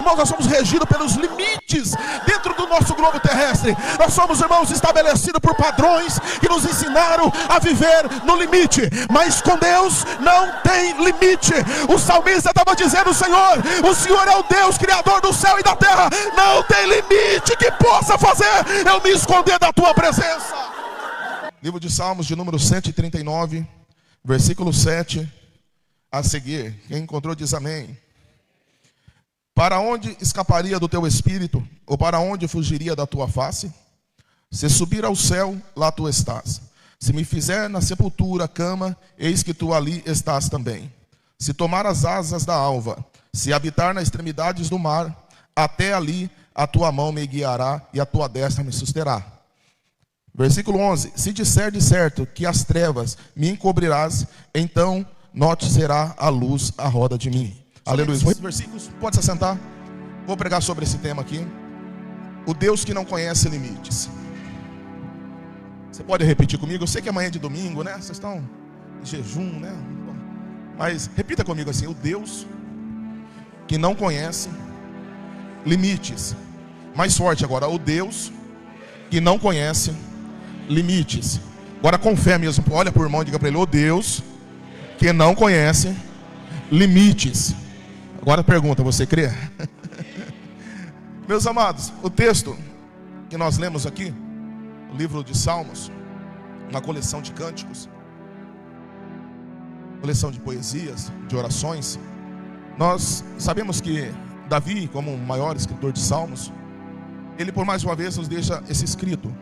irmãos, nós somos regidos pelos limites dentro do nosso globo terrestre. Nós somos, irmãos, estabelecidos por padrões que nos ensinaram a viver no limite. Mas com Deus não tem limite. O salmista estava dizendo: Senhor, o Senhor é o Deus criador do céu e da terra. Não tem limite que possa fazer eu me esconder da tua presença. Livro de Salmos de número 139, versículo 7 a seguir. Quem encontrou diz amém. Para onde escaparia do teu espírito? Ou para onde fugiria da tua face? Se subir ao céu, lá tu estás. Se me fizer na sepultura cama, eis que tu ali estás também. Se tomar as asas da alva, se habitar nas extremidades do mar, até ali a tua mão me guiará e a tua destra me susterá. Versículo 11. Se disser de certo que as trevas me encobrirás, então noite será a luz à roda de mim. Aleluia. Muitos versículos, pode se assentar. Vou pregar sobre esse tema aqui. O Deus que não conhece limites. Você pode repetir comigo? Eu sei que amanhã é de domingo, né? Vocês estão em jejum, né? Mas repita comigo assim: o Deus que não conhece limites. Mais forte agora: o Deus que não conhece limites. Agora com fé mesmo, olha para o irmão e diga para ele: o Deus que não conhece limites. Agora pergunta: você crê? Meus amados, o texto que nós lemos aqui, o livro de Salmos, uma coleção de cânticos, coleção de poesias, de orações. Nós sabemos que Davi, como o maior escritor de Salmos, ele por mais uma vez nos deixa esse escrito.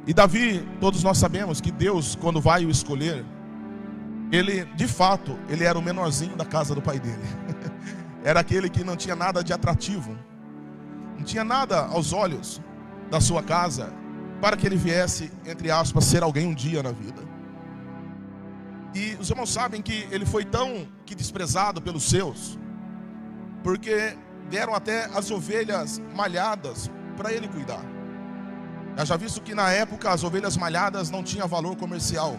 E Davi, todos nós sabemos que Deus, quando vai o escolher, ele, de fato, ele era o menorzinho da casa do pai dele. Era aquele que não tinha nada de atrativo, não tinha nada aos olhos da sua casa, para que ele viesse, entre aspas, ser alguém um dia na vida. E os irmãos sabem que ele foi tão que desprezado pelos seus, porque deram até as ovelhas malhadas para ele cuidar. Eu já visto que na época as ovelhas malhadas não tinham valor comercial,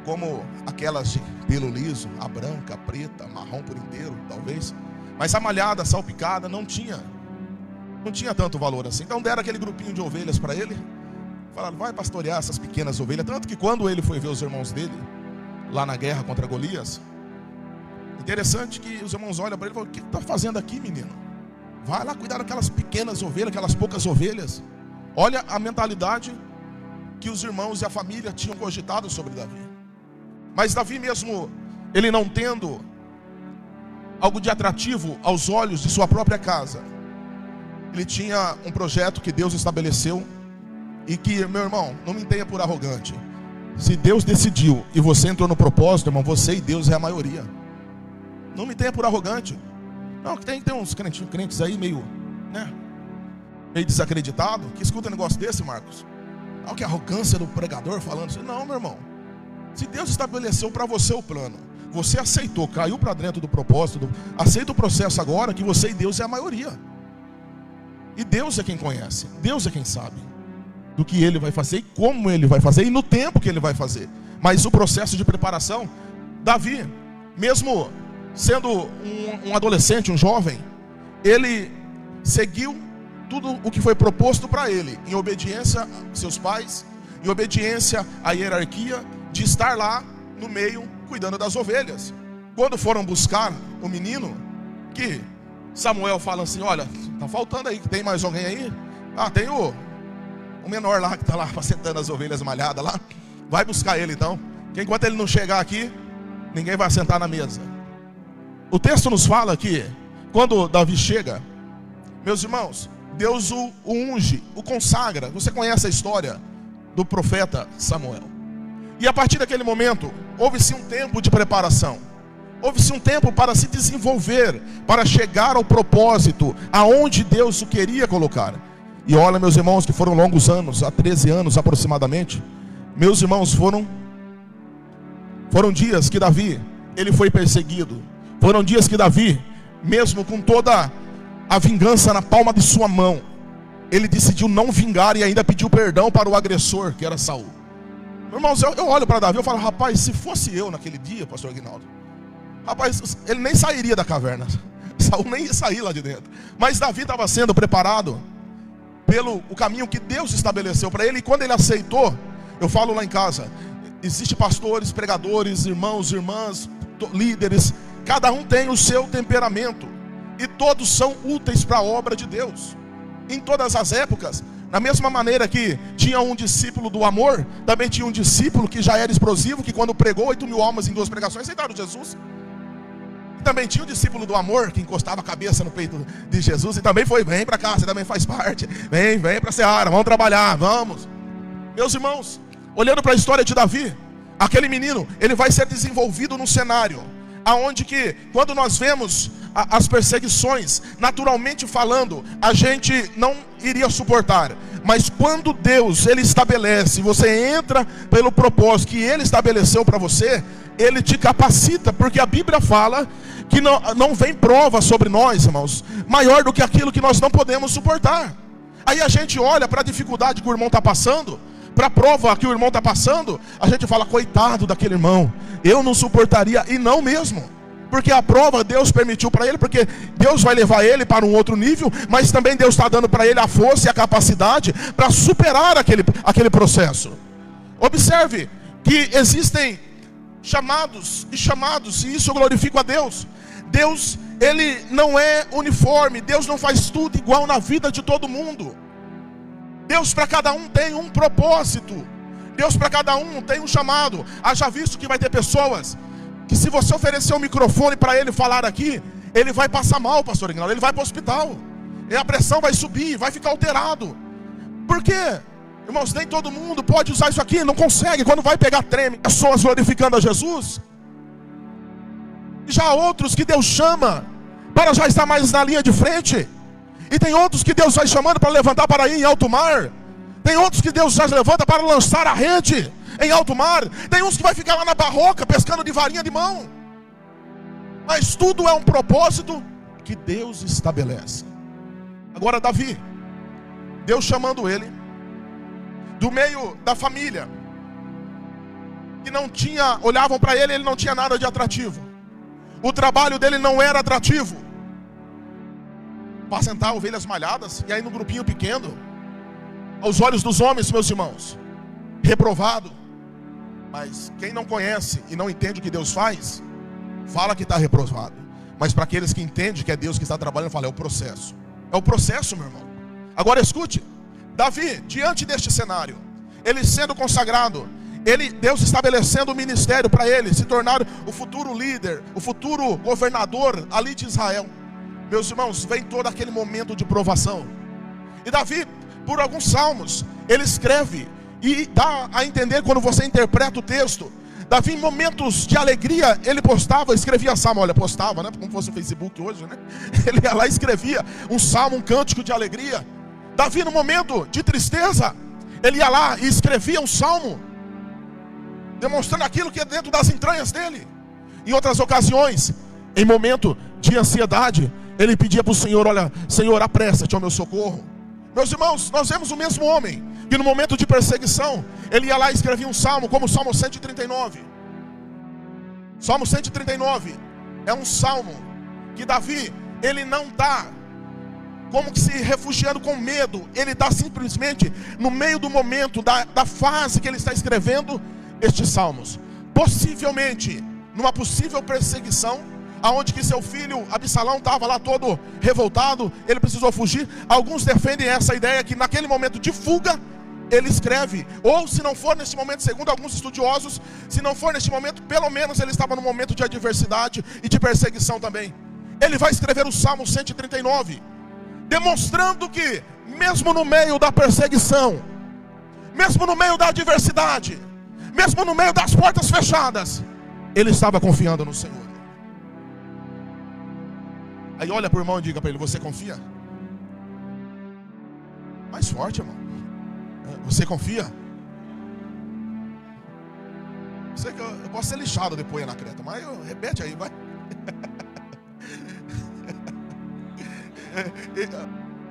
como aquelas de pelo liso, a branca, a preta, marrom por inteiro, talvez. Mas a malhada, salpicada, não tinha tanto valor assim. Então deram aquele grupinho de ovelhas para ele. Falaram: vai pastorear essas pequenas ovelhas. Tanto que quando ele foi ver os irmãos dele, lá na guerra contra Golias, interessante que os irmãos olham para ele e falam: o que está fazendo aqui, menino? Vai lá cuidar daquelas pequenas ovelhas, aquelas poucas ovelhas. Olha a mentalidade que os irmãos e a família tinham cogitado sobre Davi. Mas Davi mesmo, ele não tendo algo de atrativo aos olhos de sua própria casa, ele tinha um projeto que Deus estabeleceu. E que, meu irmão, não me tenha por arrogante. Se Deus decidiu e você entrou no propósito, irmão, você e Deus é a maioria. Não me tenha por arrogante. Não, que tem uns crentes aí meio desacreditado, que escuta um negócio desse, Marcos. Olha que arrogância do pregador falando assim. Não, meu irmão. Se Deus estabeleceu para você o plano, você aceitou, caiu para dentro do propósito, aceita o processo agora, que você e Deus é a maioria. E Deus é quem conhece, Deus é quem sabe do que Ele vai fazer e como Ele vai fazer e no tempo que Ele vai fazer. Mas o processo de preparação, Davi, mesmo sendo um adolescente, um jovem, ele seguiu tudo o que foi proposto para ele, em obediência a seus pais, em obediência à hierarquia, de estar lá no meio, cuidando das ovelhas. Quando foram buscar o menino, que Samuel fala assim: olha, está faltando aí, tem mais alguém aí? Ah, tem o menor lá que está lá apacentando as ovelhas malhadas lá. Vai buscar ele então, que enquanto ele não chegar aqui, ninguém vai sentar na mesa. O texto nos fala que quando Davi chega, meus irmãos, Deus o unge, o consagra. Você conhece a história do profeta Samuel. E a partir daquele momento, houve-se um tempo de preparação. Houve-se um tempo para se desenvolver, para chegar ao propósito, aonde Deus o queria colocar. E olha, meus irmãos, que foram longos anos, há 13 anos aproximadamente. Meus irmãos, foram dias que Davi, ele foi perseguido. Foram dias que Davi, mesmo com toda a vingança na palma de sua mão, ele decidiu não vingar e ainda pediu perdão para o agressor, que era Saul. Meus irmãos, eu olho para Davi e falo: rapaz, se fosse eu naquele dia, pastor Aguinaldo, rapaz, ele nem sairia da caverna. Saul nem ia sair lá de dentro. Mas Davi estava sendo preparado pelo o caminho que Deus estabeleceu para ele. E quando ele aceitou, eu falo lá em casa, existem pastores, pregadores, irmãos, irmãs, líderes, cada um tem o seu temperamento, e todos são úteis para a obra de Deus, em todas as épocas. Da mesma maneira que tinha um discípulo do amor, também tinha um discípulo que já era explosivo, que quando pregou 8.000 almas em 2 pregações, aceitaram Jesus. E também tinha um discípulo do amor, que encostava a cabeça no peito de Jesus, e também foi, vem para cá, você também faz parte, vem para a seara, vamos trabalhar, vamos. Meus irmãos, olhando para a história de Davi, aquele menino, ele vai ser desenvolvido num cenário aonde que, quando nós vemos as perseguições, naturalmente falando, a gente não iria suportar. Mas quando Deus, Ele estabelece, você entra pelo propósito que Ele estabeleceu para você, Ele te capacita, porque a Bíblia fala que não vem prova sobre nós, irmãos, maior do que aquilo que nós não podemos suportar. Aí a gente olha para a dificuldade que o irmão está passando, para a prova que o irmão está passando, a gente fala, coitado daquele irmão, eu não suportaria, e não mesmo, porque a prova Deus permitiu para ele, porque Deus vai levar ele para um outro nível, mas também Deus está dando para ele a força e a capacidade para superar aquele processo. Observe que existem chamados, e isso glorifica a Deus. Deus, Ele não é uniforme, Deus não faz tudo igual na vida de todo mundo. Deus para cada um tem um propósito, Deus para cada um tem um chamado. Haja visto que vai ter pessoas que, se você oferecer um microfone para ele falar aqui, ele vai passar mal, pastor Ignaldo, ele vai para o hospital, e a pressão vai subir, vai ficar alterado. Por quê? Irmãos, nem todo mundo pode usar isso aqui, não consegue, quando vai pegar treme, pessoas glorificando a Jesus. Já há outros que Deus chama para já estar mais na linha de frente, e tem outros que Deus vai chamando para levantar para ir em alto mar. Tem outros que Deus já levanta para lançar a rede em alto mar. Tem uns que vai ficar lá na barroca pescando de varinha de mão. Mas tudo é um propósito que Deus estabelece. Agora Davi, Deus chamando ele do meio da família, que não tinha, olhavam para ele, ele não tinha nada de atrativo. O trabalho dele não era atrativo. Apacentar ovelhas malhadas, e aí no grupinho pequeno, aos olhos dos homens, meus irmãos, reprovado. Mas quem não conhece e não entende o que Deus faz, fala que está reprovado. Mas para aqueles que entendem que é Deus que está trabalhando, fala, é o processo. É o processo, meu irmão. Agora escute, Davi, diante deste cenário, ele sendo consagrado, Deus estabelecendo o ministério para ele se tornar o futuro líder, o futuro governador ali de Israel. Meus irmãos, vem todo aquele momento de provação. E Davi, por alguns salmos, ele escreve e dá a entender, quando você interpreta o texto, Davi, em momentos de alegria, ele postava, escrevia salmo. Olha, postava, né? Como fosse o Facebook hoje, né? Ele ia lá e escrevia um salmo, um cântico de alegria. Davi, no momento de tristeza, ele ia lá e escrevia um salmo, demonstrando aquilo que é dentro das entranhas dele. Em outras ocasiões, em momento de ansiedade, ele pedia para o Senhor, olha, Senhor, apressa-te ao meu socorro. Meus irmãos, nós vemos o mesmo homem, que no momento de perseguição, ele ia lá e escrevia um salmo, como o Salmo 139. Salmo 139 é um salmo que Davi, ele não está como que se refugiando com medo, ele está simplesmente no meio do momento, da fase que ele está escrevendo estes salmos. Possivelmente, numa possível perseguição, aonde que seu filho Absalão estava lá todo revoltado, ele precisou fugir. Alguns defendem essa ideia que naquele momento de fuga, ele escreve, ou se não for nesse momento, segundo alguns estudiosos, se não for nesse momento, pelo menos ele estava num momento de adversidade e de perseguição também. Ele vai escrever o Salmo 139, demonstrando que mesmo no meio da perseguição, mesmo no meio da adversidade, mesmo no meio das portas fechadas, ele estava confiando no Senhor. Aí olha para o irmão e diga para ele, você confia? Mais forte, irmão. Você confia? Sei que eu posso ser lixado depois na creta, mas repete aí, vai.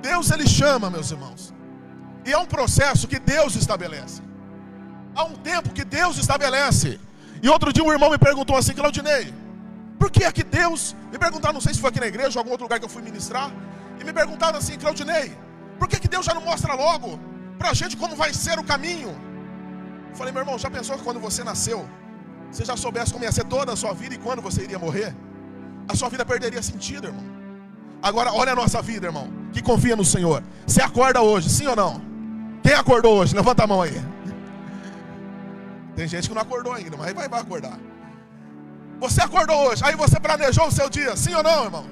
Deus, ele chama, meus irmãos, e é um processo que Deus estabelece. Há um tempo que Deus estabelece. E outro dia um irmão me perguntou assim, Claudinei, Por que é que Deus... Me perguntaram, não sei se foi aqui na igreja ou algum outro lugar que eu fui ministrar, e me perguntaram assim: Claudinei, por que Deus já não mostra logo pra gente como vai ser o caminho? Eu falei: meu irmão, já pensou que quando você nasceu, você já soubesse como ia ser toda a sua vida e quando você iria morrer? A sua vida perderia sentido, irmão. Agora olha a nossa vida, irmão, que confia no Senhor. Você acorda hoje, sim ou não? Quem acordou hoje? Levanta a mão aí. Tem gente que não acordou ainda, mas vai acordar. Você acordou hoje, aí você planejou o seu dia, sim ou não, irmão?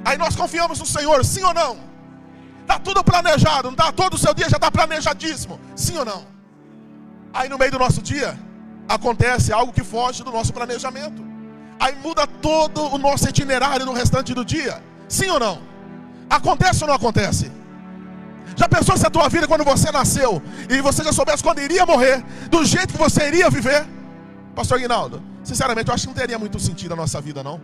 Aí nós confiamos no Senhor, sim ou não? Está tudo planejado, não está? Todo o seu dia já está planejadíssimo, sim ou não? Aí no meio do nosso dia, acontece algo que foge do nosso planejamento. Aí muda todo o nosso itinerário no restante do dia, sim ou não? Acontece ou não acontece? Já pensou se a tua vida, quando você nasceu, e você já soubesse quando iria morrer, do jeito que você iria viver? Pastor Aguinaldo, sinceramente, eu acho que não teria muito sentido a nossa vida, não.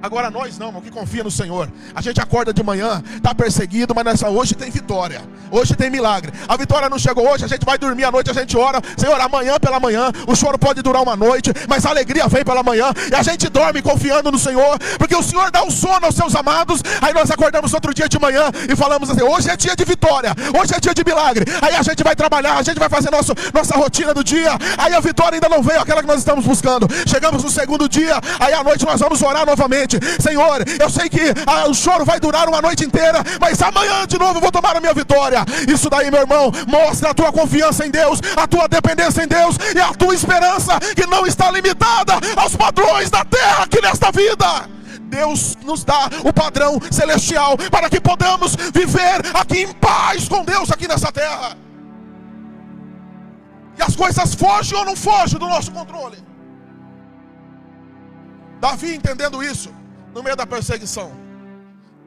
Agora nós não, irmão, que confia no Senhor. A gente acorda de manhã, está perseguido, mas hoje tem vitória, hoje tem milagre. A vitória não chegou hoje, a gente vai dormir à noite, a gente ora: Senhor, amanhã pela manhã, o choro pode durar uma noite, mas a alegria vem pela manhã. E a gente dorme confiando no Senhor, porque o Senhor dá um sono aos seus amados. Aí nós acordamos outro dia de manhã e falamos assim: hoje é dia de vitória, hoje é dia de milagre. Aí a gente vai trabalhar, a gente vai fazer nossa rotina do dia. Aí a vitória ainda não veio, aquela que nós estamos buscando. Chegamos no segundo dia, aí à noite nós vamos orar novamente: Senhor, eu sei que o choro vai durar uma noite inteira, mas amanhã de novo eu vou tomar a minha vitória. Isso daí, meu irmão, mostra a tua confiança em Deus, a tua dependência em Deus e a tua esperança, que não está limitada aos padrões da terra aqui nesta vida. Deus nos dá o padrão celestial para que podamos viver aqui em paz com Deus aqui nessa terra. E as coisas fogem ou não fogem do nosso controle. Davi, entendendo isso, no meio da perseguição,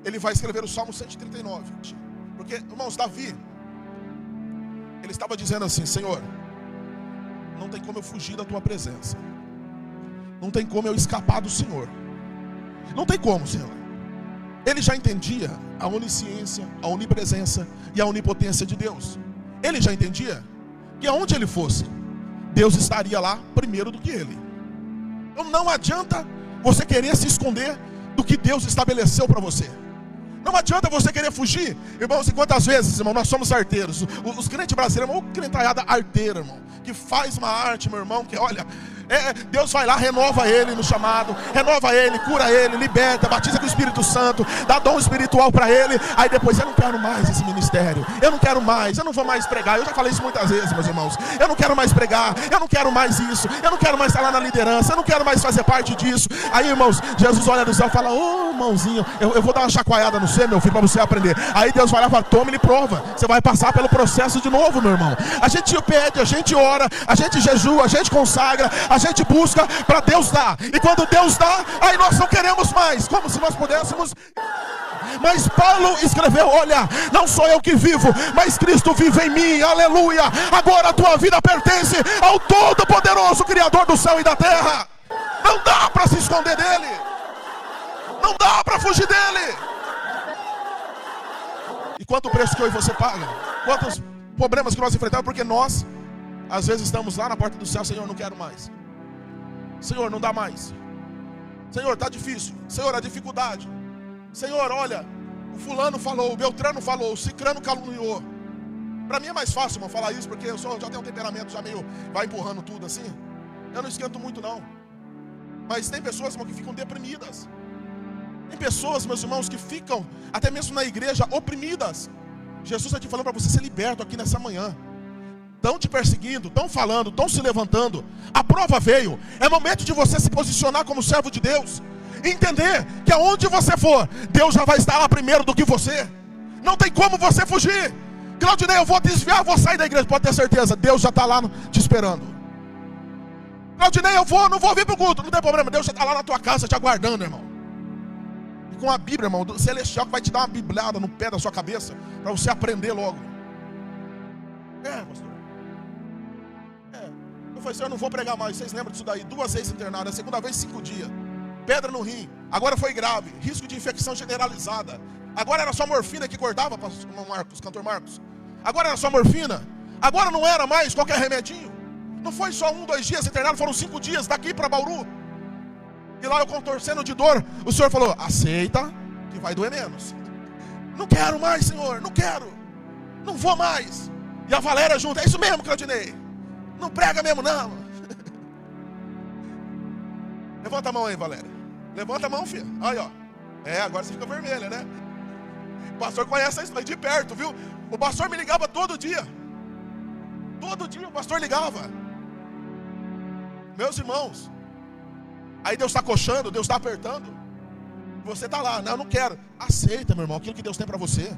ele vai escrever o Salmo 139. Porque, irmãos, Davi, ele estava dizendo assim: Senhor, não tem como eu fugir da tua presença, não tem como eu escapar do Senhor, não tem como, Senhor. Ele já entendia a onisciência, a onipresença e a onipotência de Deus. Ele já entendia que aonde ele fosse, Deus estaria lá primeiro do que ele. Então não adianta você querer se esconder do que Deus estabeleceu para você. Não adianta você querer fugir. Irmãos, e quantas vezes, irmão, nós somos arteiros. Os crentes brasileiros, irmão, crentaiada arteira, irmão, que faz uma arte, meu irmão, que olha, Deus vai lá, renova ele no chamado, renova ele, cura ele, liberta, batiza com o Espírito Santo, dá dom espiritual para ele. Aí depois: eu não quero mais esse ministério, eu não quero mais, eu não vou mais pregar. Eu já falei isso muitas vezes, meus irmãos. Eu não quero mais pregar, eu não quero mais isso, eu não quero mais estar lá na liderança, eu não quero mais fazer parte disso. Aí, irmãos, Jesus olha do céu e fala: ô irmãozinho, eu vou dar uma chacoalhada no você, meu filho, para você aprender. Aí Deus vai lá e fala: toma e prova. Você vai passar pelo processo de novo, meu irmão. A gente pede, a gente ora, a gente jejua, a gente consagra, a gente busca para Deus dar. E quando Deus dá, aí nós não queremos mais, como se nós pudéssemos. Mas Paulo escreveu: olha, não sou eu que vivo, mas Cristo vive em mim, aleluia. Agora a tua vida pertence ao Todo-Poderoso, Criador do céu e da terra. Não dá para se esconder dele, não dá para fugir dele. E quanto preço que eu e você paga, quantos problemas que nós enfrentamos, porque nós às vezes estamos lá na porta do céu: Senhor, não quero mais, Senhor, não dá mais, Senhor, está difícil, Senhor, a dificuldade, Senhor, olha, o fulano falou, o Beltrano falou, o Cicrano caluniou. Para mim é mais fácil, irmão, falar isso, porque eu já tenho um temperamento já meio, vai empurrando tudo assim. Eu não esquento muito não. Mas tem pessoas, irmão, que ficam deprimidas. Tem pessoas, meus irmãos, que ficam até mesmo na igreja oprimidas. Jesus está te falando para você ser liberto aqui nessa manhã. Estão te perseguindo, estão falando, estão se levantando. A prova veio. É momento de você se posicionar como servo de Deus. Entender que aonde você for, Deus já vai estar lá primeiro do que você. Não tem como você fugir. Claudinei, eu vou desviar, vou sair da igreja. Pode ter certeza, Deus já está lá te esperando. Claudinei, não vou vir para o culto. Não tem problema, Deus já está lá na tua casa te aguardando, irmão. E com a Bíblia, irmão, do celestial, que vai te dar uma bibliada no pé da sua cabeça, para você aprender logo. Pastor. Eu falei: Senhor, eu não vou pregar mais. Vocês lembram disso daí? 2 vezes internado, a segunda vez 5 dias. Pedra no rim, agora foi grave, risco de infecção generalizada. Agora era só morfina que cortava, pastor Marcos, cantor Marcos. Agora era só morfina. Agora não era mais qualquer remedinho. Não foi só 1, 2 dias internado, foram 5 dias daqui para Bauru. E lá eu contorcendo de dor, o Senhor falou: aceita, que vai doer menos. Não quero mais, Senhor, não quero. Não vou mais. E a Valéria junto: é isso mesmo, Claudinei. Não prega mesmo, não. Levanta a mão aí, Valéria. Levanta a mão, filha. Aí, ó. Agora você fica vermelha, né? O pastor conhece isso aí de perto, viu? O pastor me ligava todo dia. Todo dia o pastor ligava. Meus irmãos, aí Deus está coxando, Deus está apertando. Você está lá: não, eu não quero. Aceita, meu irmão, aquilo que Deus tem para você.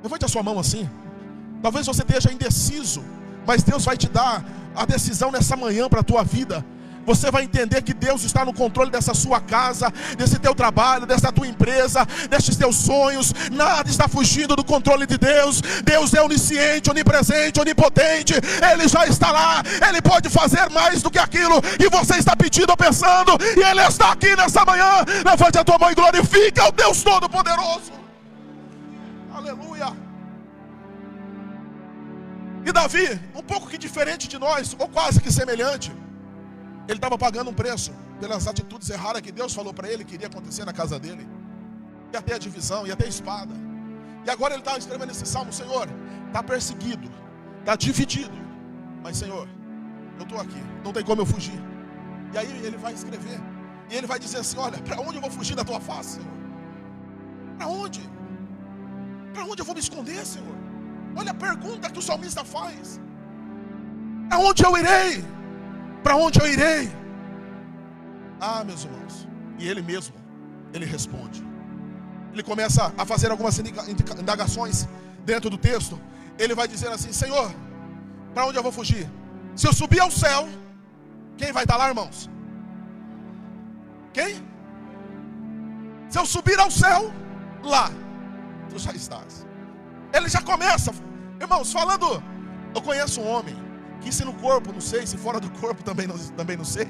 Levante a sua mão assim. Talvez você esteja indeciso, mas Deus vai te dar a decisão nessa manhã para a tua vida. Você vai entender que Deus está no controle dessa sua casa, desse teu trabalho, dessa tua empresa, desses teus sonhos. Nada está fugindo do controle de Deus. Deus é onisciente, onipresente, onipotente. Ele já está lá. Ele pode fazer mais do que aquilo que você está pedindo ou pensando. E Ele está aqui nessa manhã. Levante a tua mão e glorifica o Deus Todo-Poderoso. Aleluia. E Davi, um pouco que diferente de nós, ou quase que semelhante, ele estava pagando um preço pelas atitudes erradas que Deus falou para ele que iria acontecer na casa dele. Ia ter a divisão, ia ter a espada. E agora ele está escrevendo esse salmo: Senhor, está perseguido, está dividido, mas Senhor, eu estou aqui, não tem como eu fugir. E aí ele vai escrever, e ele vai dizer assim: olha, para onde eu vou fugir da tua face, Senhor? Para onde? Para onde eu vou me esconder, Senhor? Olha a pergunta que o salmista faz: aonde eu irei? Para onde eu irei? Ah, meus irmãos, e ele mesmo, ele responde. Ele começa a fazer algumas indagações dentro do texto. Ele vai dizer assim: Senhor, para onde eu vou fugir? Se eu subir ao céu, quem vai estar lá, irmãos? Quem? Se eu subir ao céu, lá tu já estás. Ele já começa, irmãos, falando. Eu conheço um homem que, se no corpo, não sei, se fora do corpo também não sei,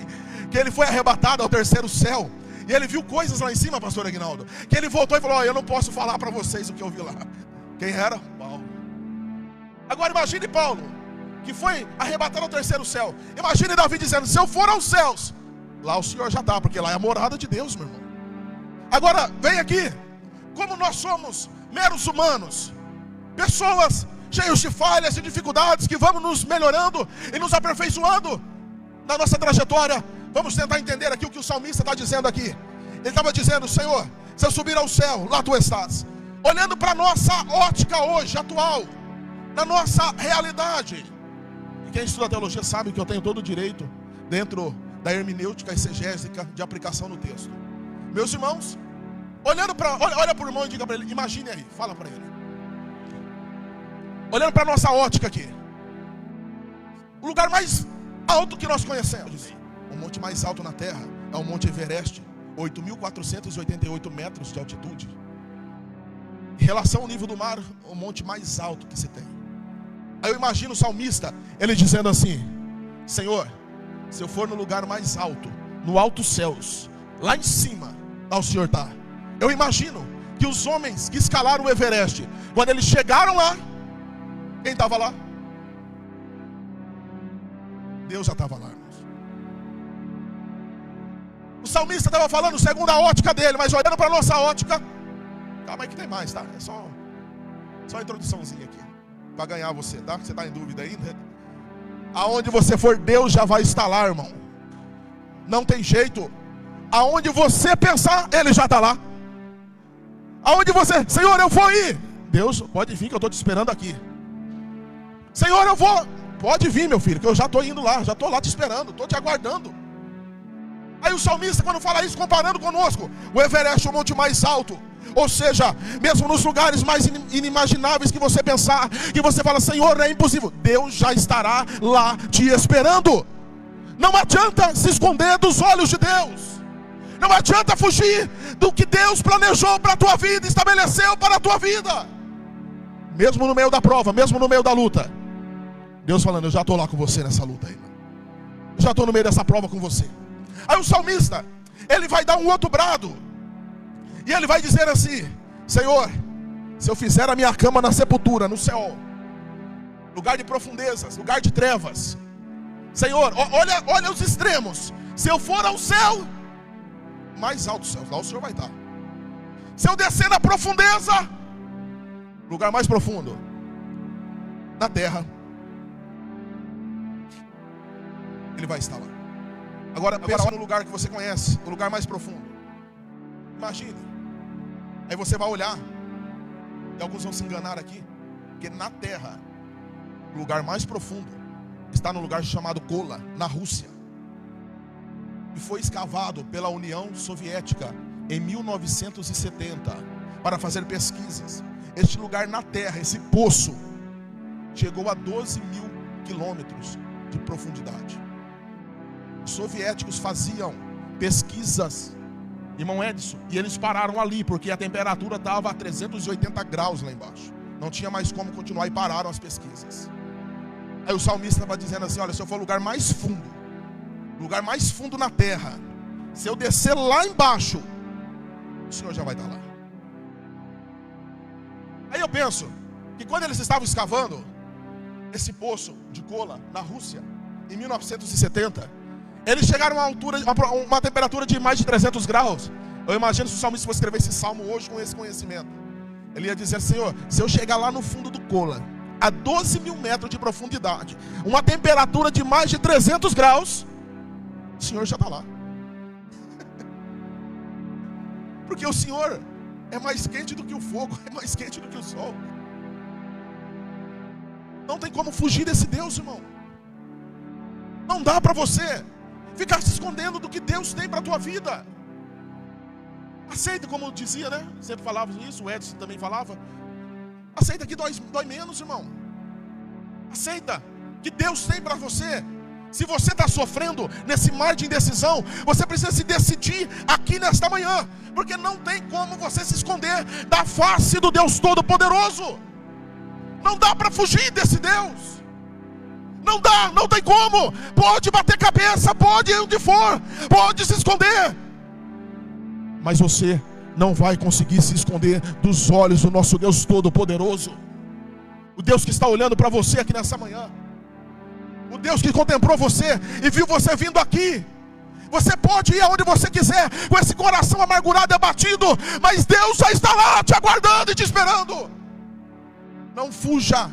que ele foi arrebatado ao terceiro céu, e ele viu coisas lá em cima, pastor Aguinaldo, que ele voltou e falou: eu não posso falar para vocês o que eu vi lá. Quem era? Paulo. Agora imagine Paulo, que foi arrebatado ao terceiro céu. Imagine Davi dizendo: se eu for aos céus, lá o Senhor já está, porque lá é a morada de Deus, meu irmão. Agora, vem aqui, como nós somos meros humanos, pessoas cheios de falhas e dificuldades, que vamos nos melhorando e nos aperfeiçoando na nossa trajetória. Vamos tentar entender aqui o que o salmista está dizendo aqui. Ele estava dizendo: Senhor, se eu subir ao céu, lá tu estás. Olhando para a nossa ótica hoje, atual, na nossa realidade. E quem estuda teologia sabe que eu tenho todo o direito, dentro da hermenêutica exegésica, de aplicação no texto. Meus irmãos, olhando para, olha para o irmão e diga para ele: imagine aí, fala para ele. Olhando para a nossa ótica aqui, o lugar mais alto que nós conhecemos, o monte mais alto na terra é o Monte Everest, 8.488 metros de altitude. Em relação ao nível do mar, o monte mais alto que se tem. Aí eu imagino o salmista, ele dizendo assim: Senhor, se eu for no lugar mais alto, no alto céus, lá em cima, lá o Senhor está. Eu imagino que os homens que escalaram o Everest, quando eles chegaram lá, quem estava lá? Deus já estava lá, irmãos. O salmista estava falando segundo a ótica dele, mas olhando para a nossa ótica, calma aí que tem mais, tá? É só uma introduçãozinha aqui, para ganhar você, tá? Você está em dúvida ainda? Aonde você for, Deus já vai estar lá, irmão. Não tem jeito. Aonde você pensar, Ele já está lá. Aonde você, Senhor, eu vou ir. Deus, pode vir que eu estou te esperando aqui. Senhor, eu vou. Pode vir, meu filho, que eu já estou indo lá. Já estou lá te esperando, estou te aguardando. Aí o salmista, quando fala isso, comparando conosco, o Everest é o monte mais alto. Ou seja, mesmo nos lugares mais inimagináveis que você pensar, que você fala: Senhor, é impossível, Deus já estará lá te esperando. Não adianta se esconder dos olhos de Deus. Não adianta fugir do que Deus planejou para a tua vida, estabeleceu para a tua vida. Mesmo no meio da prova, mesmo no meio da luta, Deus falando: eu já estou lá com você nessa luta aí, mano. Eu já estou no meio dessa prova com você. Aí o salmista, ele vai dar um outro brado, e ele vai dizer assim: Senhor, se eu fizer a minha cama na sepultura, no céu, lugar de profundezas, lugar de trevas, Senhor, olha os extremos. Se eu for ao céu, mais alto dos céus, lá o Senhor vai estar. Se eu descer na profundeza, lugar mais profundo, na terra, Ele vai estar lá. Agora pensa no lugar que você conhece, o lugar mais profundo. Imagine. Aí você vai olhar, e alguns vão se enganar aqui, porque na terra, o lugar mais profundo está no lugar chamado Kola, na Rússia. E foi escavado pela União Soviética em 1970 para fazer pesquisas. Este lugar na terra, esse poço, chegou a 12 mil quilômetros de profundidade. Os soviéticos faziam pesquisas, irmão Edson, e eles pararam ali, porque a temperatura estava a 380 graus lá embaixo. Não tinha mais como continuar e pararam as pesquisas. Aí o salmista estava dizendo assim: olha, se eu for o lugar mais fundo na terra, se eu descer lá embaixo, o Senhor já vai estar lá. Aí eu penso que quando eles estavam escavando esse poço de Kola na Rússia, em 1970, eles chegaram a uma temperatura de mais de 300 graus. Eu imagino se o salmista fosse escrever esse salmo hoje com esse conhecimento, ele ia dizer: Senhor, se eu chegar lá no fundo do Kola, a 12 mil metros de profundidade, uma temperatura de mais de 300 graus, o Senhor já está lá. Porque o Senhor é mais quente do que o fogo, é mais quente do que o sol. Não tem como fugir desse Deus, irmão. Não dá para você ficar se escondendo do que Deus tem para a tua vida. Aceita, como eu dizia, né? Sempre falava isso, o Edson também falava. Aceita que dói menos, irmão. Aceita que Deus tem para você. Se você está sofrendo nesse mar de indecisão, você precisa se decidir aqui nesta manhã, porque não tem como você se esconder da face do Deus Todo-Poderoso. Não dá para fugir desse Deus. Não dá, não tem como. Pode bater cabeça, pode ir onde for, pode se esconder, mas você não vai conseguir se esconder dos olhos do nosso Deus Todo-Poderoso. O Deus que está olhando para você aqui nessa manhã. O Deus que contemplou você e viu você vindo aqui. Você pode ir aonde você quiser com esse coração amargurado e abatido, mas Deus já está lá te aguardando e te esperando. Não fuja.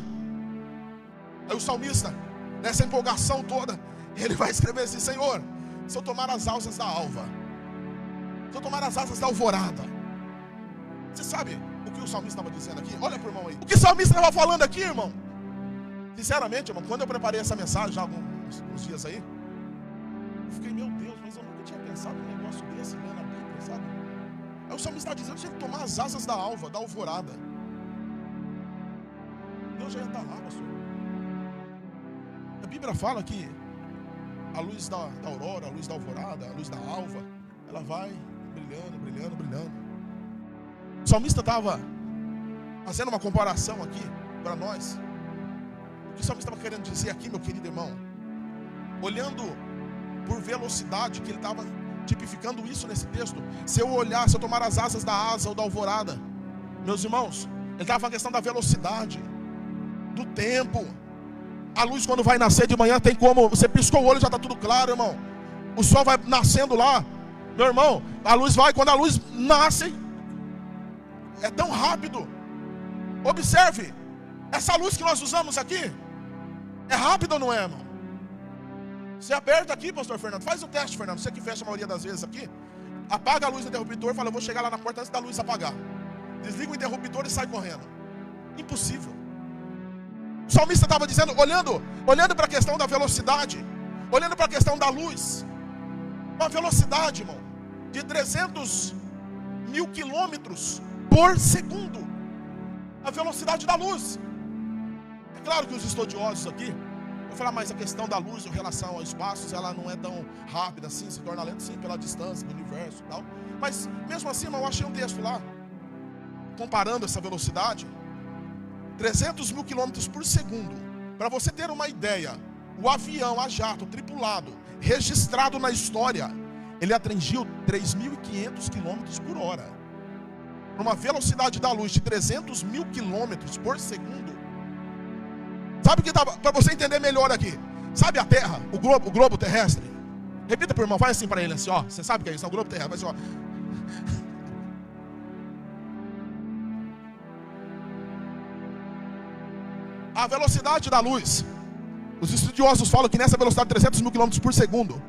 Aí o salmista, nessa empolgação toda, ele vai escrever assim: Senhor, se eu tomar as asas da alva, se eu tomar as asas da alvorada. Você sabe o que o salmista estava dizendo aqui? Olha para o irmão aí. O que o salmista estava falando aqui, irmão? Sinceramente, irmão, quando eu preparei essa mensagem, já há uns dias aí, eu fiquei: meu Deus, mas eu nunca tinha pensado num negócio desse, né, na Bíblia, sabe? Aí o salmista está dizendo: você tem que tomar as asas da alva, da alvorada. Deus já ia estar lá, pastor. A Bíblia fala que a luz da aurora, a luz da alvorada, a luz da alva, ela vai brilhando, brilhando, brilhando. O salmista estava fazendo uma comparação aqui para nós. O que o salmista estava querendo dizer aqui, meu querido irmão, olhando por velocidade, que ele estava tipificando isso nesse texto. Se eu olhar, se eu tomar as asas da asa ou da alvorada, meus irmãos, ele estava falando a questão da velocidade, do tempo. A luz, quando vai nascer de manhã, tem como, você piscou o olho, já está tudo claro, irmão. O sol vai nascendo lá, meu irmão, a luz vai, quando a luz nasce, é tão rápido. Observe, essa luz que nós usamos aqui é rápida ou não é, irmão? Você aperta aqui, pastor Fernando, faz o teste, Fernando, você que fecha a maioria das vezes aqui, apaga a luz do interruptor e fala: eu vou chegar lá na porta antes da luz apagar. Desliga o interruptor e sai correndo. Impossível. O salmista estava dizendo, olhando para a questão da velocidade, olhando para a questão da luz, uma velocidade, irmão, de 300 mil quilômetros por segundo, a velocidade da luz. É claro que os estudiosos aqui vão falar: mas a questão da luz em relação aos espaços, ela não é tão rápida assim, se torna lenta sim pela distância do universo e tal. Mas mesmo assim, irmão, eu achei um texto lá, comparando essa velocidade, 300 mil quilômetros por segundo. Para você ter uma ideia, o avião a jato tripulado, registrado na história, ele atingiu 3.500 quilômetros por hora. Uma velocidade da luz de 300 mil quilômetros por segundo. Sabe o que dá para você entender melhor aqui? Sabe a Terra, o globo terrestre? Repita para o irmão, vai assim para ele, assim, ó. Você sabe o que é isso? É o globo terrestre, vai assim, ó. A velocidade da luz, os estudiosos falam que nessa velocidade de 300 mil km por segundo,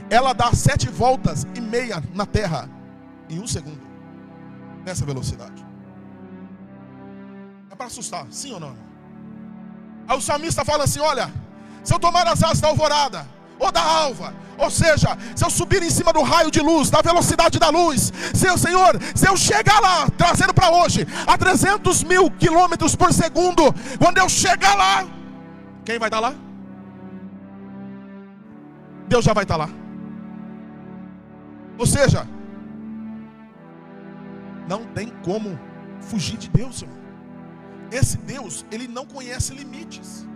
ela dá 7,5 voltas na Terra em 1 segundo. Nessa velocidade. É para assustar, sim ou não, irmão? Aí o salmista fala assim, olha, se eu tomar as asas da alvorada, ou da alva, ou seja, se eu subir em cima do raio de luz, da velocidade da luz, Senhor, se eu chegar lá, trazendo para hoje, a 300 mil km por segundo, quando eu chegar lá, quem vai estar lá? Deus já vai estar lá. Ou seja, não tem como fugir de Deus, irmão. Esse Deus, ele não conhece limites.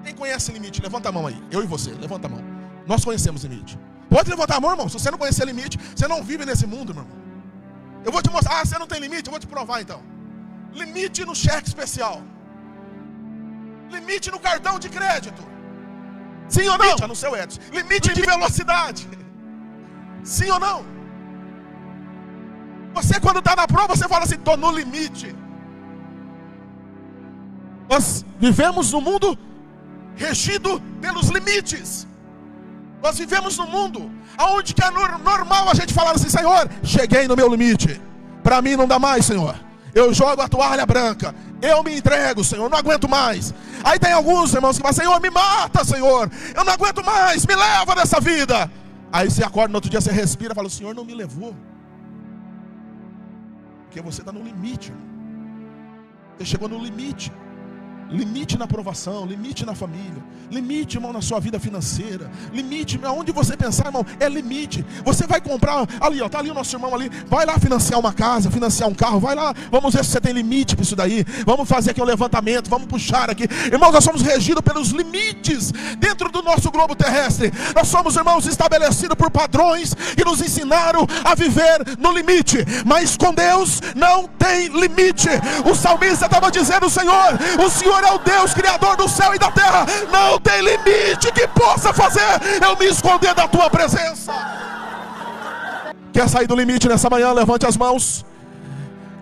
Quem conhece limite? Levanta a mão aí. Eu e você, levanta a mão. Nós conhecemos limite. Pode levantar a mão, irmão. Se você não conhecer limite, você não vive nesse mundo, meu irmão. Eu vou te mostrar. Ah, você não tem limite? Eu vou te provar então. Limite no cheque especial. Limite no cartão de crédito. Sim ou não? Limite no seu Edson. Limite de velocidade. Sim ou não? Você quando está na prova, você fala assim, estou no limite. Nós vivemos num mundo regido pelos limites. Nós vivemos num mundo onde que é normal a gente falar assim, Senhor, cheguei no meu limite. Para mim não dá mais, Senhor. Eu jogo a toalha branca. Eu me entrego, Senhor, não aguento mais. Aí tem alguns irmãos que falam, Senhor, me mata, Senhor. Eu não aguento mais, me leva nessa vida. Aí você acorda no outro dia, você respira e fala, o Senhor não me levou. Porque você está no limite, irmão. Você chegou no limite. Limite na aprovação, limite na família, limite, irmão, na sua vida financeira, limite, aonde você pensar, irmão, é limite. Você vai comprar, ali, ó, tá ali o nosso irmão ali, vai lá financiar uma casa, financiar um carro, vai lá, vamos ver se você tem limite para isso daí, vamos fazer aqui um levantamento, vamos puxar aqui. Irmãos, nós somos regidos pelos limites dentro do nosso globo terrestre. Nós somos, irmãos, estabelecidos por padrões que nos ensinaram a viver no limite, mas com Deus não tem limite. O salmista estava dizendo, Senhor, o Senhor é o Deus criador do céu e da terra. Não tem limite que possa fazer eu me esconder da tua presença. Quer sair do limite nessa manhã? Levante as mãos.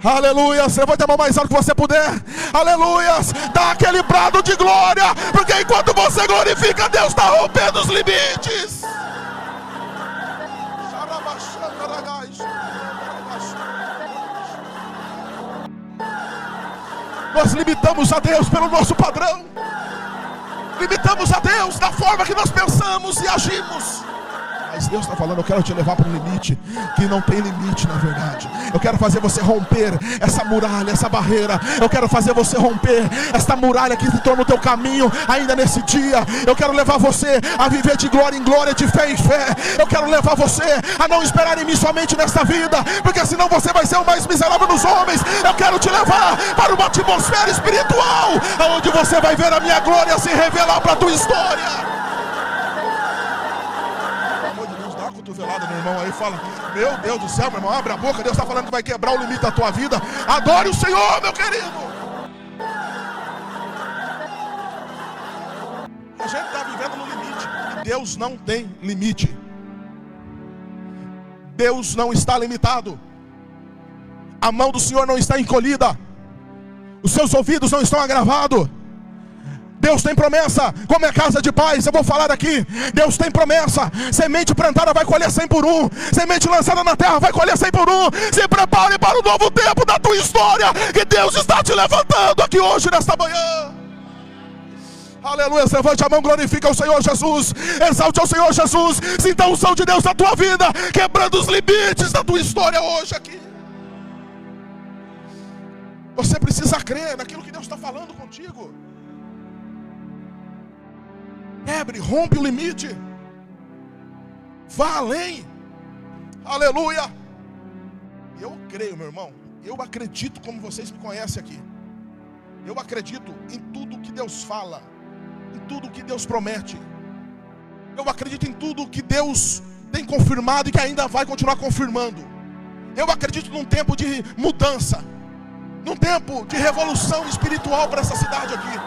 Aleluias, levante a mão mais alto que você puder. Aleluias, dá aquele brado de glória, porque enquanto você glorifica, Deus está rompendo os limites. Nós limitamos a Deus pelo nosso padrão. Limitamos a Deus da forma que nós pensamos e agimos. Mas Deus está falando, eu quero te levar para um limite que não tem limite na verdade. Eu quero fazer você romper essa muralha, essa barreira. Eu quero fazer você romper esta muralha que se torna o teu caminho ainda nesse dia. Eu quero levar você a viver de glória em glória, de fé em fé. Eu quero levar você a não esperar em mim somente nesta vida, porque senão você vai ser o mais miserável dos homens. Eu quero te levar para uma atmosfera espiritual, onde você vai ver a minha glória se revelar para a tua história. Cotovelada no irmão aí, fala, meu Deus do céu, meu irmão, abre a boca, Deus está falando que vai quebrar o limite da tua vida. Adore o Senhor, meu querido. A gente está vivendo no limite, e Deus não tem limite. Deus não está limitado. A mão do Senhor não está encolhida. Os seus ouvidos não estão agravados. Deus tem promessa, como é casa de paz, eu vou falar aqui. Deus tem promessa, semente plantada vai colher 100 por 1, semente lançada na terra vai colher 100 por 1. Se prepare para o novo tempo da tua história, que Deus está te levantando aqui hoje, nesta manhã. Aleluia, levante a mão, glorifica o Senhor Jesus, exalte ao Senhor Jesus, sinta a unção de Deus na tua vida, quebrando os limites da tua história hoje aqui. Você precisa crer naquilo que Deus está falando contigo. Quebre, rompe o limite. Vá além. Aleluia. Eu creio, meu irmão. Eu acredito como vocês me conhecem aqui. Eu acredito em tudo que Deus fala, em tudo que Deus promete. Eu acredito em tudo que Deus tem confirmado e que ainda vai continuar confirmando. Eu acredito num tempo de mudança, num tempo de revolução espiritual para essa cidade aqui.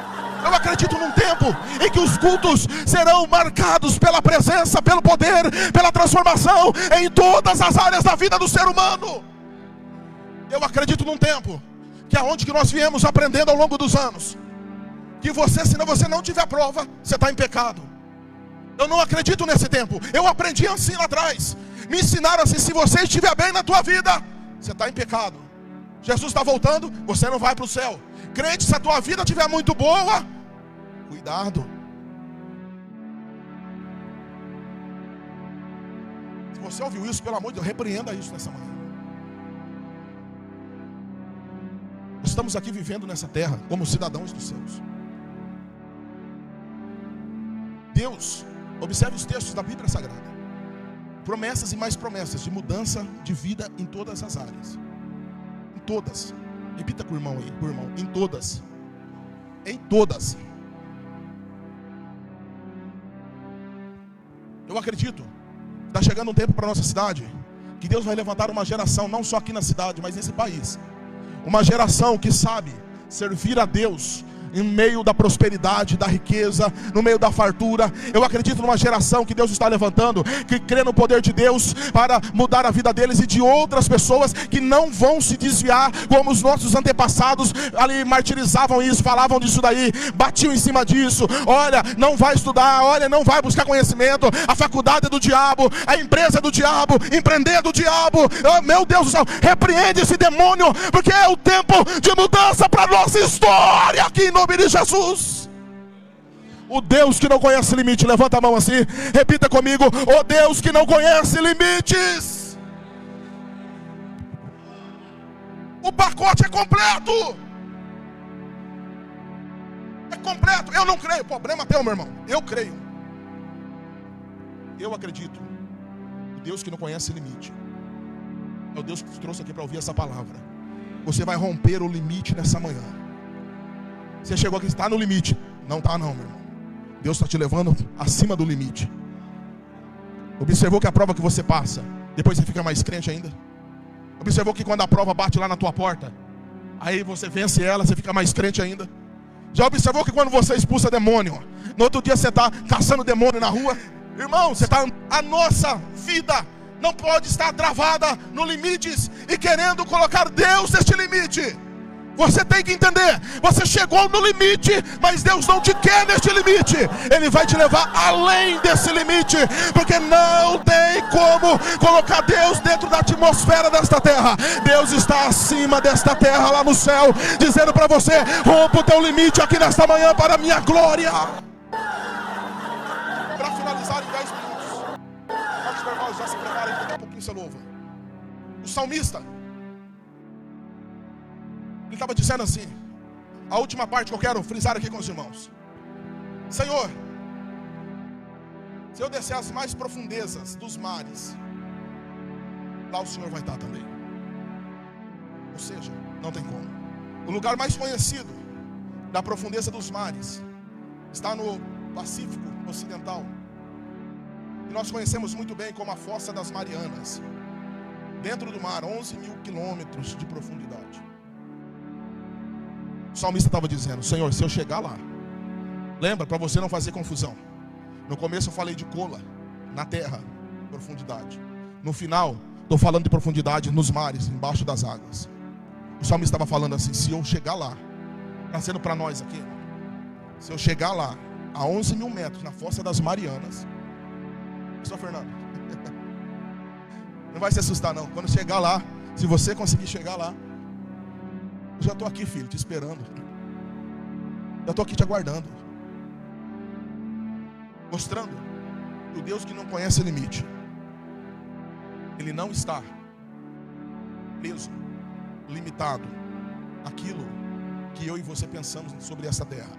Eu acredito num tempo em que os cultos serão marcados pela presença, pelo poder, pela transformação em todas as áreas da vida do ser humano. Eu acredito num tempo que aonde que nós viemos aprendendo ao longo dos anos, que você, se você não tiver prova, você está em pecado. Eu não acredito nesse tempo. Eu aprendi assim lá atrás. Me ensinaram assim: se você estiver bem na tua vida, você está em pecado. Jesus está voltando, você não vai para o céu. Crente, se a tua vida estiver muito boa, cuidado. Se você ouviu isso, pelo amor de Deus, repreenda isso nessa manhã. Estamos aqui vivendo nessa terra como cidadãos dos céus. Deus, observe os textos da Bíblia Sagrada. Promessas e mais promessas de mudança de vida em todas as áreas. Em todas. Repita com o irmão aí, em todas. Em todas. Eu acredito, está chegando um tempo para a nossa cidade, que Deus vai levantar uma geração, não só aqui na cidade, mas nesse país. Uma geração que sabe servir a Deus em meio da prosperidade, da riqueza, no meio da fartura. Eu acredito numa geração que Deus está levantando, que crê no poder de Deus para mudar a vida deles e de outras pessoas, que não vão se desviar como os nossos antepassados ali martirizavam isso, falavam disso daí, batiam em cima disso. Olha, não vai estudar, olha, não vai buscar conhecimento, a faculdade é do diabo, a empresa é do diabo, empreender é do diabo. Oh, meu Deus do céu, repreende esse demônio, porque é o tempo de mudança para a nossa história aqui em nome de Jesus. O Deus que não conhece limite, levanta a mão assim, repita comigo: o Deus que não conhece limites. O pacote é completo. É completo. Eu não creio, problema teu, meu irmão. Eu creio. Eu acredito. O Deus que não conhece limite é o Deus que te trouxe aqui para ouvir essa palavra. Você vai romper o limite nessa manhã. Você chegou aqui, está no limite. Não está não, meu irmão. Deus está te levando acima do limite. Observou que a prova que você passa, depois você fica mais crente ainda? Observou que quando a prova bate lá na tua porta, aí você vence ela, você fica mais crente ainda? Já observou que quando você expulsa demônio, no outro dia você está caçando demônio na rua? Irmão, a nossa vida não pode estar travada no limites e querendo colocar Deus neste limite. Você tem que entender, você chegou no limite, mas Deus não te quer neste limite. Ele vai te levar além desse limite, porque não tem como colocar Deus dentro da atmosfera desta terra. Deus está acima desta terra lá no céu, dizendo para você: rompa o teu limite aqui nesta manhã para a minha glória. Para finalizar em 10 minutos, pode normal, já se prepara, daqui a pouquinho você louva. O salmista, ele estava dizendo assim, a última parte que eu quero frisar aqui com os irmãos: Senhor, se eu descer as mais profundezas dos mares, lá o Senhor vai estar também. Ou seja, não tem como. O lugar mais conhecido da profundeza dos mares está no Pacífico Ocidental, e nós conhecemos muito bem como a Fossa das Marianas. Dentro do mar, 11 mil quilômetros de profundidade. O salmista estava dizendo: Senhor, se eu chegar lá, lembra, para você não fazer confusão, no começo eu falei de cola, na terra, profundidade. No final, estou falando de profundidade nos mares, embaixo das águas. O salmista estava falando assim: se eu chegar lá, trazendo para nós aqui, se eu chegar lá, a 11 mil metros, na Fossa das Marianas, Pastor Fernando, não vai se assustar não, quando chegar lá, se você conseguir chegar lá, eu já estou aqui, filho, te esperando. Já estou aqui te aguardando. Mostrando que o Deus que não conhece limite, Ele não está preso, limitado àquilo que eu e você pensamos sobre essa terra.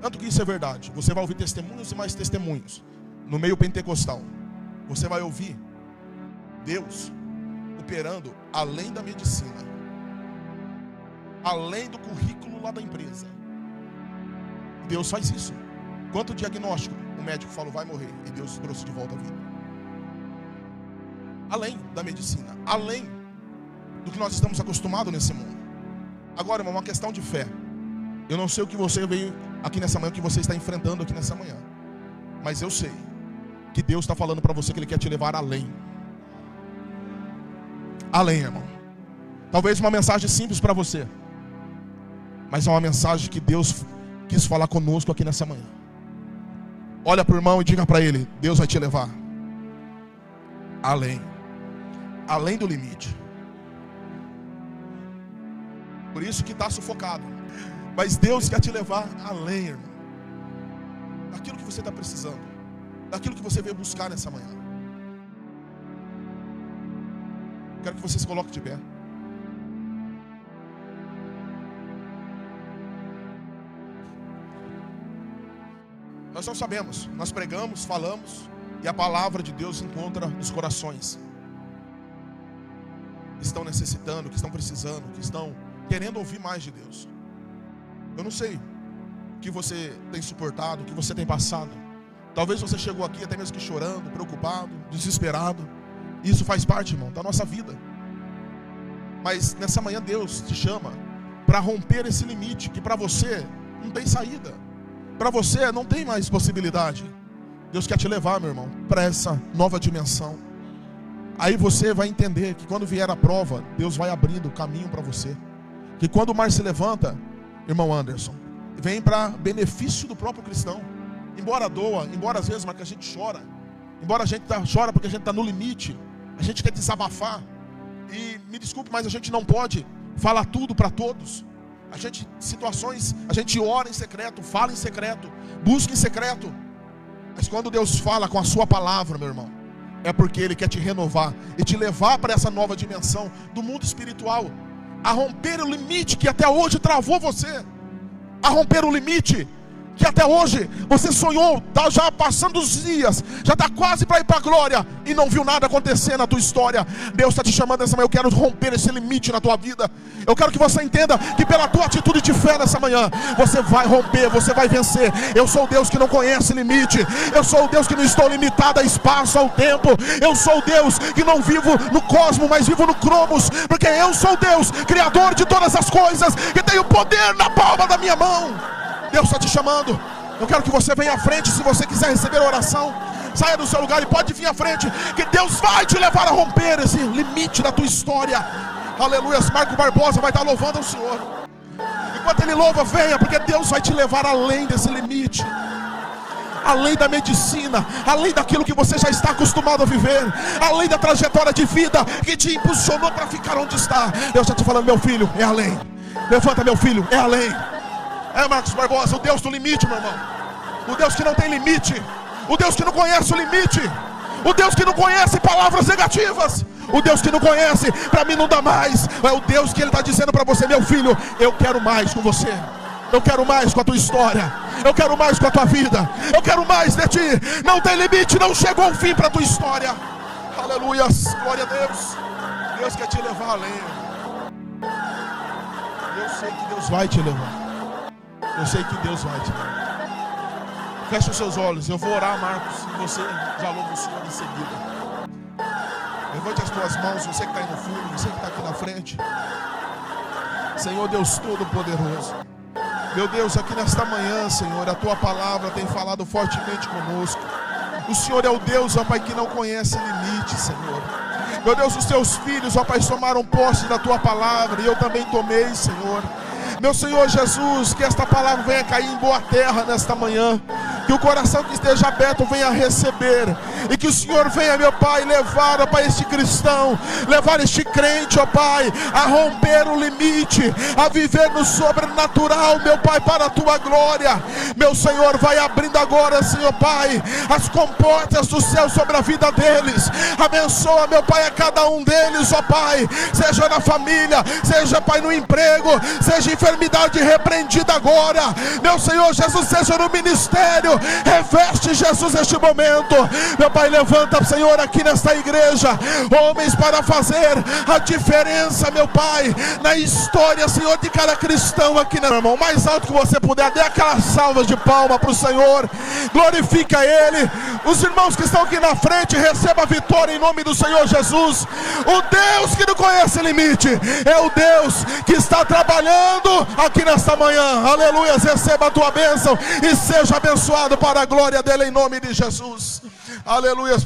Tanto que isso é verdade. Você vai ouvir testemunhos e mais testemunhos. No meio pentecostal, você vai ouvir Deus operando além da medicina, além do currículo lá da empresa. Deus faz isso. Quanto diagnóstico o médico falou vai morrer, e Deus trouxe de volta a vida. Além da medicina, além do que nós estamos acostumados nesse mundo. Agora, irmão, uma questão de fé. Eu não sei o que você veio aqui nessa manhã, o que você está enfrentando aqui nessa manhã, mas eu sei que Deus está falando para você que Ele quer te levar além. Além, irmão. Talvez uma mensagem simples para você, mas é uma mensagem que Deus quis falar conosco aqui nessa manhã. Olha para o irmão e diga para ele: Deus vai te levar além. Além do limite. Por isso que está sufocado. Mas Deus quer te levar além, irmão. Daquilo que você está precisando. Daquilo que você veio buscar nessa manhã. Quero que você se coloque de pé. Nós não sabemos. Nós pregamos, falamos, e a palavra de Deus encontra nos corações que estão necessitando, que estão precisando, que estão querendo ouvir mais de Deus. Eu não sei o que você tem suportado, o que você tem passado. Talvez você chegou aqui até mesmo que chorando, preocupado, desesperado. Isso faz parte, irmão, da nossa vida. Mas nessa manhã Deus te chama para romper esse limite que para você não tem saída. Para você não tem mais possibilidade. Deus quer te levar, meu irmão, para essa nova dimensão. Aí você vai entender que quando vier a prova, Deus vai abrindo o caminho para você. Que quando o mar se levanta, irmão Anderson, vem para benefício do próprio cristão. Embora doa, embora às vezes, mas que a gente chora. Embora a gente chora porque a gente está no limite. A gente quer desabafar. E me desculpe, mas a gente não pode falar tudo para todos. Situações, a gente ora em secreto, fala em secreto, busca em secreto. Mas quando Deus fala com a sua palavra, meu irmão, é porque Ele quer te renovar e te levar para essa nova dimensão do mundo espiritual. A romper o limite que até hoje travou você. A romper o limite que até hoje você sonhou, está já passando os dias, já está quase para ir para a glória e não viu nada acontecer na tua história. Deus está te chamando nessa manhã. Eu quero romper esse limite na tua vida. Eu quero que você entenda que pela tua atitude de fé nessa manhã, você vai romper, você vai vencer. Eu sou o Deus que não conhece limite. Eu sou o Deus que não estou limitado a espaço, ao tempo. Eu sou o Deus que não vivo no cosmos, mas vivo no cromos, porque eu sou Deus, criador de todas as coisas, que tem o poder na palma da minha mão. Deus está te chamando. Eu quero que você venha à frente. Se você quiser receber a oração, saia do seu lugar e pode vir à frente, que Deus vai te levar a romper esse limite da tua história. Aleluia. Marco Barbosa vai estar louvando ao Senhor. Enquanto ele louva, venha, porque Deus vai te levar além desse limite, além da medicina, além daquilo que você já está acostumado a viver, além da trajetória de vida que te impulsionou para ficar onde está. Deus está te falando: meu filho, é além. Levanta, meu filho, é além. É, Marcos Barbosa, o Deus do limite, meu irmão. O Deus que não tem limite. O Deus que não conhece o limite. O Deus que não conhece palavras negativas. O Deus que não conhece, para mim não dá mais. É o Deus que Ele está dizendo para você: meu filho, eu quero mais com você. Eu quero mais com a tua história. Eu quero mais com a tua vida. Eu quero mais de ti. Não tem limite, não chegou ao fim para a tua história. Aleluia, glória a Deus. Deus quer te levar além. Eu sei que Deus vai te levar. Eu sei que Deus vai te levar. Feche os seus olhos. Eu vou orar, Marcos, e você já louva o Senhor em seguida. Levante as tuas mãos, você que está aí no fundo, você que está aqui na frente. Senhor Deus Todo-Poderoso, meu Deus, aqui nesta manhã, Senhor, a tua palavra tem falado fortemente conosco. O Senhor é o Deus, ó Pai, que não conhece limite, Senhor. Meu Deus, os teus filhos, ó Pai, tomaram posse da tua palavra, e eu também tomei, Senhor. Meu Senhor Jesus, que esta palavra venha cair em boa terra nesta manhã. Que o coração que esteja aberto venha receber. E que o Senhor venha, meu Pai, levar, ó Pai, este cristão, levar este crente, ó Pai, a romper o limite, a viver no sobrenatural, meu Pai, para a tua glória. Meu Senhor, vai abrindo agora, Senhor Pai, as comportas do céu sobre a vida deles. Abençoa, meu Pai, a cada um deles, ó Pai, seja na família, seja, Pai, no emprego, seja enfermidade repreendida agora. Meu Senhor Jesus, seja no ministério, Reveste, Jesus, neste momento. Meu Pai, levanta, Senhor, aqui nesta igreja homens para fazer a diferença, meu Pai, na história, Senhor, de cada cristão aqui, meu irmão. Mais alto que você puder, dê aquelas salvas de palma para o Senhor. Glorifica Ele. Os irmãos que estão aqui na frente, receba a vitória em nome do Senhor Jesus. O Deus que não conhece limite é o Deus que está trabalhando aqui nesta manhã. Aleluia. Receba a tua bênção e seja abençoado para a glória dele em nome de Jesus. Aleluia.